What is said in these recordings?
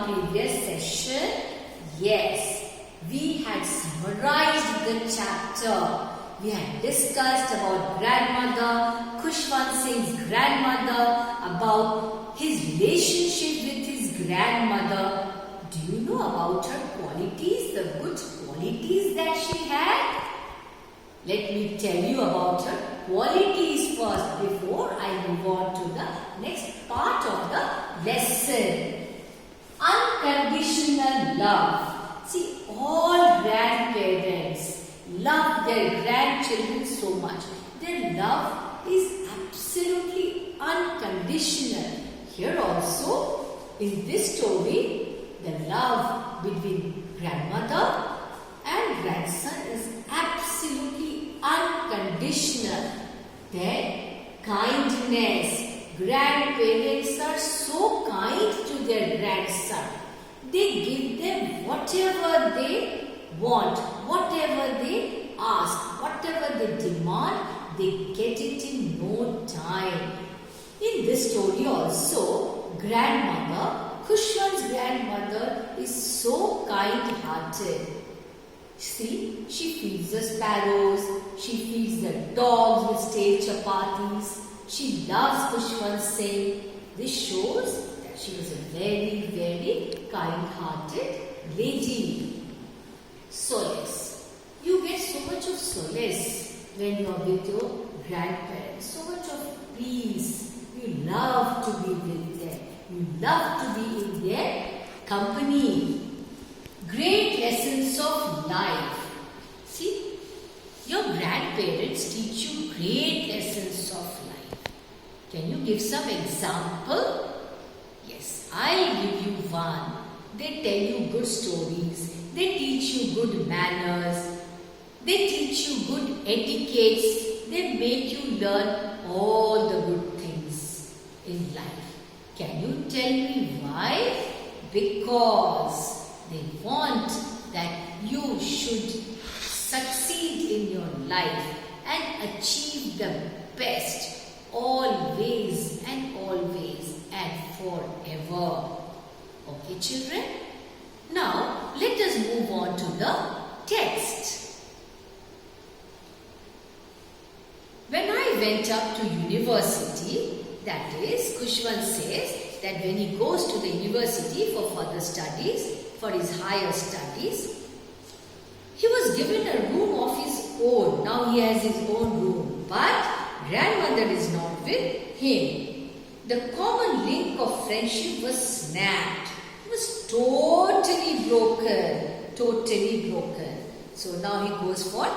previous session? Yes, we had summarized the chapter. We had discussed about grandmother, Khushwant Singh's grandmother, about his relationship with his grandmother. Do you know about her qualities, the good qualities that she had? Let me tell you about her qualities first before I move on to the next part of the lesson. Unconditional love. See, all grandparents love their grandchildren so much. Their love is absolutely unconditional. Here also, in this story, the love between grandmother and grandson is absolutely unconditional. Their kindness. Grandparents are so kind to their grandson. They give them whatever they want, whatever they ask, whatever they demand, they get it in no time. In this story also, grandmother, Khushwant's grandmother is so kind-hearted. See, she feeds the sparrows, she feeds the dogs with stale chapatis. She loves Khushwant Singh. This shows that she was a very, very kind-hearted lady. Solace. You get so much of solace when you are with your grandparents. So much of peace. You love to be with them. You love to be in their company. Great lessons of life. See, your grandparents teach you great lessons of life. Can you give some example? Yes, I'll give you one. They tell you good stories. They teach you good manners. They teach you good etiquettes. They make you learn all the good things in life. Can you tell me why? Because they want that you should succeed in your life and achieve the best always and forever. Okay, children? Now, let us move on to the text. When I went up to university, that is, Khushwant says that when he goes to the university for further studies, for his higher studies, he was given a room of his own. Now he has his own room, but grandmother is not with him. The common link of friendship was snapped. It was totally broken. Totally broken. So now he goes for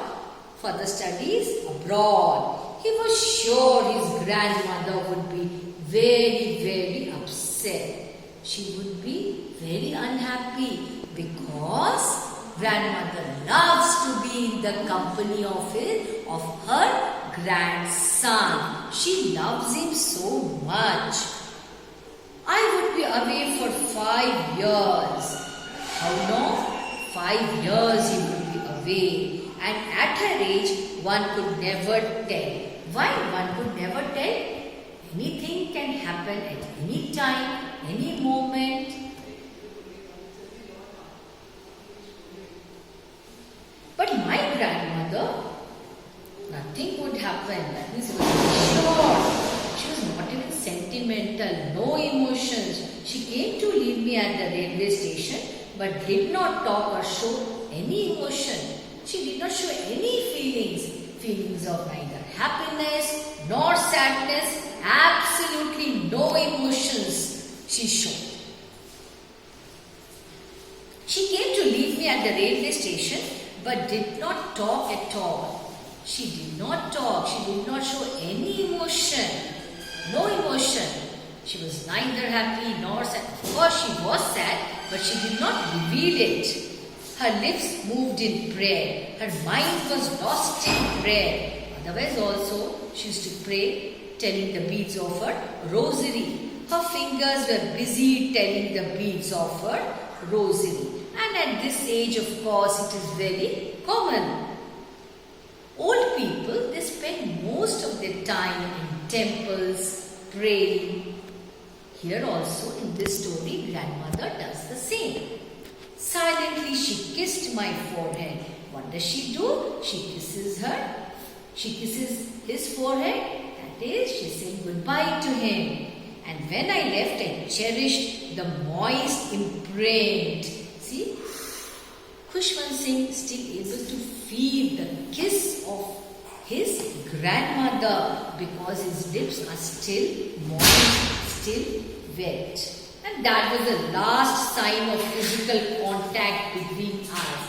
further studies abroad. He was sure his grandmother would be very, very upset. She would be very unhappy because grandmother loves to be in the company of her grandson. She loves him so much. I would be away for 5 years. How long? 5 years he would be away. And at her age, one could never tell. Why one could never tell? Anything can happen at any time, any moment. But my grandmother, nothing would happen. That means she was sure. She was not even sentimental, no emotions. She came to leave me at the railway station but did not talk or show any emotion. She did not show any feelings of neither happiness nor sadness. Absolutely no emotions she showed. She came to leave me at the railway station but did not talk at all. She did not talk. She did not show any emotion. No emotion. She was neither happy nor sad. Of course she was sad, but she did not reveal it. Her lips moved in prayer. Her mind was lost in prayer. Otherwise also she used to pray, telling the beads of her rosary. Her fingers were busy telling the beads of her rosary. And at this age, of course, it is very common. Old people, they spend most of their time in temples, praying. Here also in this story, grandmother does the same. Silently she kissed my forehead. What does she do? She kisses his forehead. That is, she said goodbye to him. And when I left, I cherished the moist imprint. See, Khushwant Singh is still able to feel the kiss of his grandmother because his lips are still moist, still wet. And that was the last sign of physical contact between us.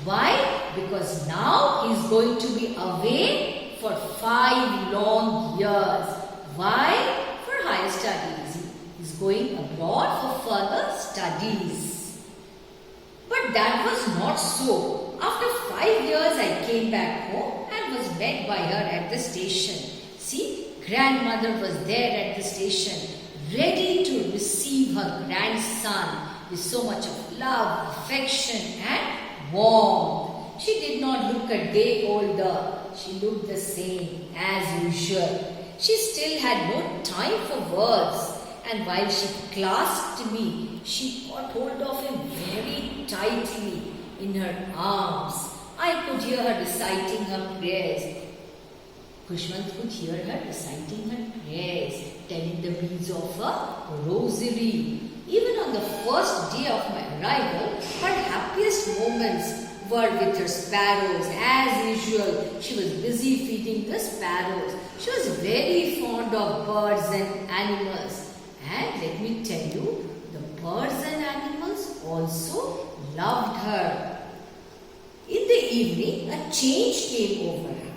Why? Because now he is going to be away for 5 long years. Why? For higher studies. He is going abroad for further studies. But that was not so. After 5 years I came back home and was met by her at the station. See, grandmother was there at the station, ready to receive her grandson with so much of love, affection and warmth. She did not look a day older. She looked the same as usual. She still had no time for words, and while she clasped me, she got hold of him very tightly in her arms. I could hear her reciting her prayers. Khushwant could hear her reciting her prayers, telling the beads of her rosary. Even on the first day of my arrival, her happiest moments were with her sparrows. As usual, she was busy feeding the sparrows. She was very fond of birds and animals. And let me tell you, the birds and animals also loved her. In the evening, a change came over her.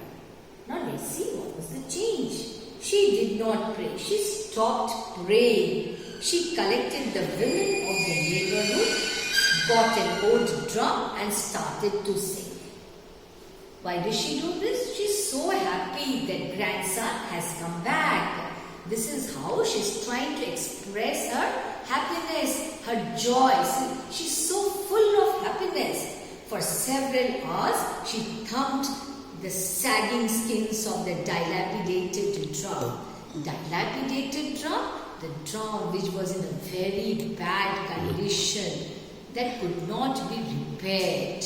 Now let's see what was the change. She did not pray. She stopped praying. She collected the women of the neighborhood, got an old drum and started to sing. Why does she do this? She's so happy that grandson has come back. This is how she's trying to express her happiness, her joy. See, she's so full of happiness. For several hours, she thumped the sagging skins of the dilapidated drum. Dilapidated drum? The drum which was in a very bad condition that could not be repaired.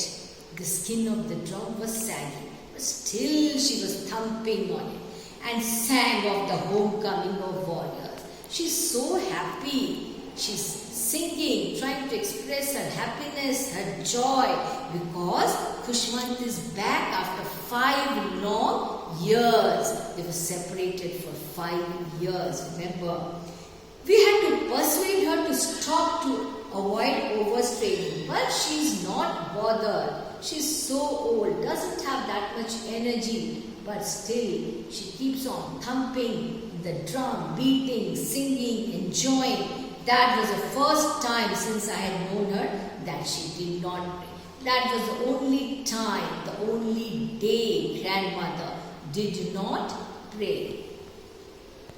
The skin of the drum was sagging, but still she was thumping on it and sang of the homecoming of warriors. She's so happy. She's singing, trying to express her happiness, her joy, because Khushwant is back after 5 long years. They were separated for 5 years, remember. We had to persuade her to stop to avoid overstraining, but she's not bothered. She's so old, doesn't have that much energy, but still she keeps on thumping the drum, beating, singing, enjoying. That was the first time since I had known her that she did not pray. That was the only time, the only day grandmother did not pray.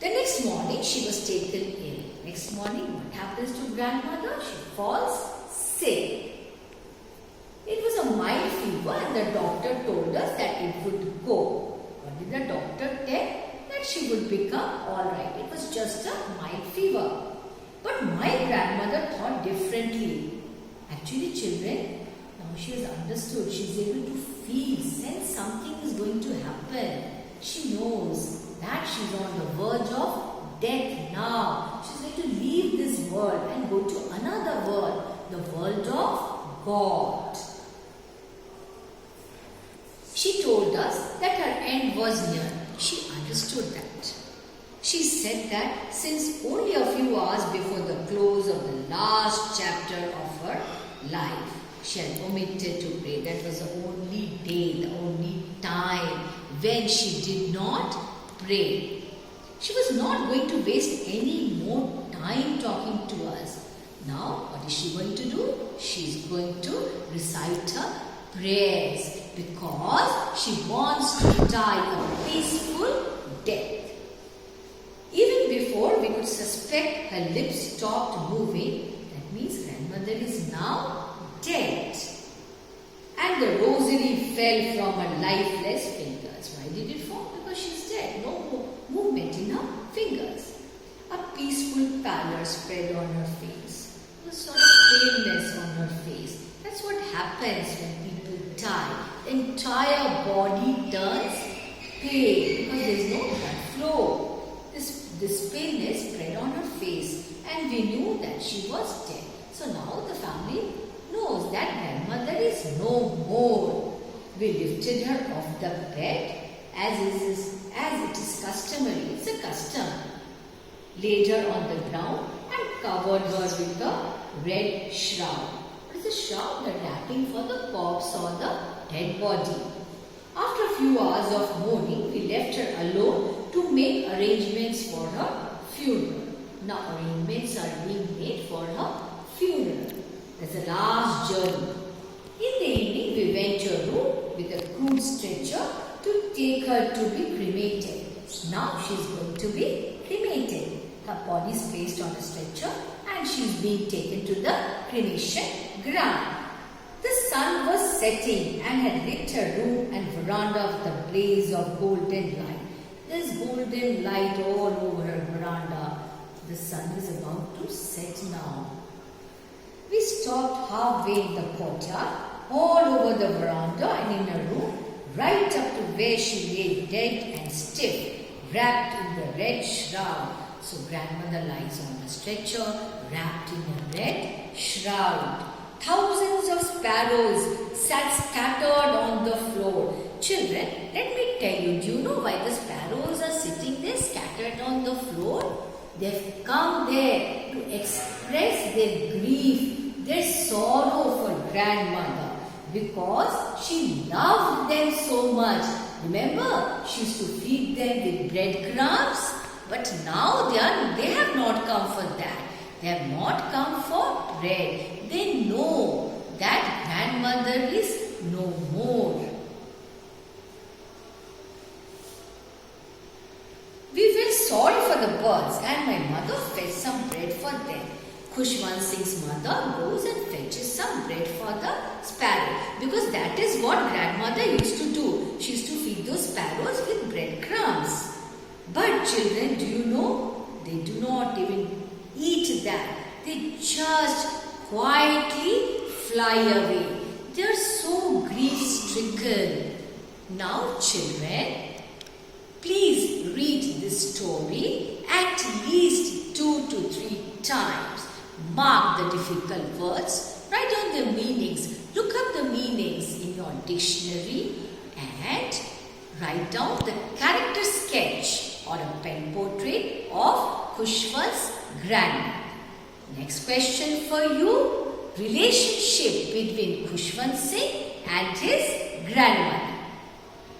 The next morning she was taken ill. Next morning, what happens to grandmother? She falls sick. It was a mild fever and the doctor told us that it would go. What did the doctor tell? That she would become alright. It was just a mild fever. But my grandmother thought differently. Actually, children, now she has understood. She is able to feel, sense something is going to happen. She knows that she is on the verge of death now. She is going to leave this world and go to another world, the world of God. She told us that her end was near. She understood that. She said that since only a few hours before the close of the last chapter of her life, she had omitted to pray. That was the only day, the only time when she did not pray. She was not going to waste any more time talking to us. Now, what is she going to do? She is going to recite her prayers because she wants to die a peaceful death. Even before we could suspect her lips stopped moving, that means grandmother is now dead. And the rosary fell from her lifeless fingers. Why did it fall? Because she's dead. No movement in her fingers. A peaceful pallor spread on her face. There was sort of paleness on her face. That's what happens when people die. The entire body turns pale because there is no blood flow. This paleness spread on her face, and we knew that she was dead. So now the family knows that grandmother is no more. We lifted her off the bed as it is customary. It's a custom. Laid her on the ground and covered her with a red shroud. What is a shroud? The wrapping for the corpse or the dead body. After a few hours of mourning, we left her alone to make arrangements for her funeral. Now arrangements are being made for her funeral. That's the last journey. In the evening, we went to a room with a crude stretcher to take her to be cremated. Now she is going to be cremated. Her body is placed on a stretcher and she is being taken to the cremation ground. The sun was setting and had lit her room and veranda with a blaze of golden light. There is golden light all over her veranda. The sun is about to set now. We stopped halfway in the courtyard, all over the veranda and in her room, right up to where she lay dead and stiff, wrapped in the red shroud. So grandmother lies on a stretcher, wrapped in a red shroud. Thousands of sparrows sat scattered on the floor. Children, let me tell you, do you know why the sparrows are sitting there scattered on the floor? They've come there to express their grief, their sorrow for grandmother, because she loved them so much. Remember, she used to feed them with breadcrumbs, but now they have not come for that. They have not come for bread. They know that grandmother is no more. We felt sorry for the birds and my mother fetched some bread for them. Khushwant Singh's mother goes and fetches some bread for the sparrow because that is what grandmother used to do. She used to feed those sparrows with breadcrumbs. But children, do you know? They do not even eat that. They just quietly fly away. They are so grief-stricken. Now children, please read this story at least 2 to 3 times. Mark the difficult words, write down the meanings, look up the meanings in your dictionary and write down the character sketch or a pen portrait of Khushwant's grandma. Next question for you, relationship between Khushwant Singh and his grandmother.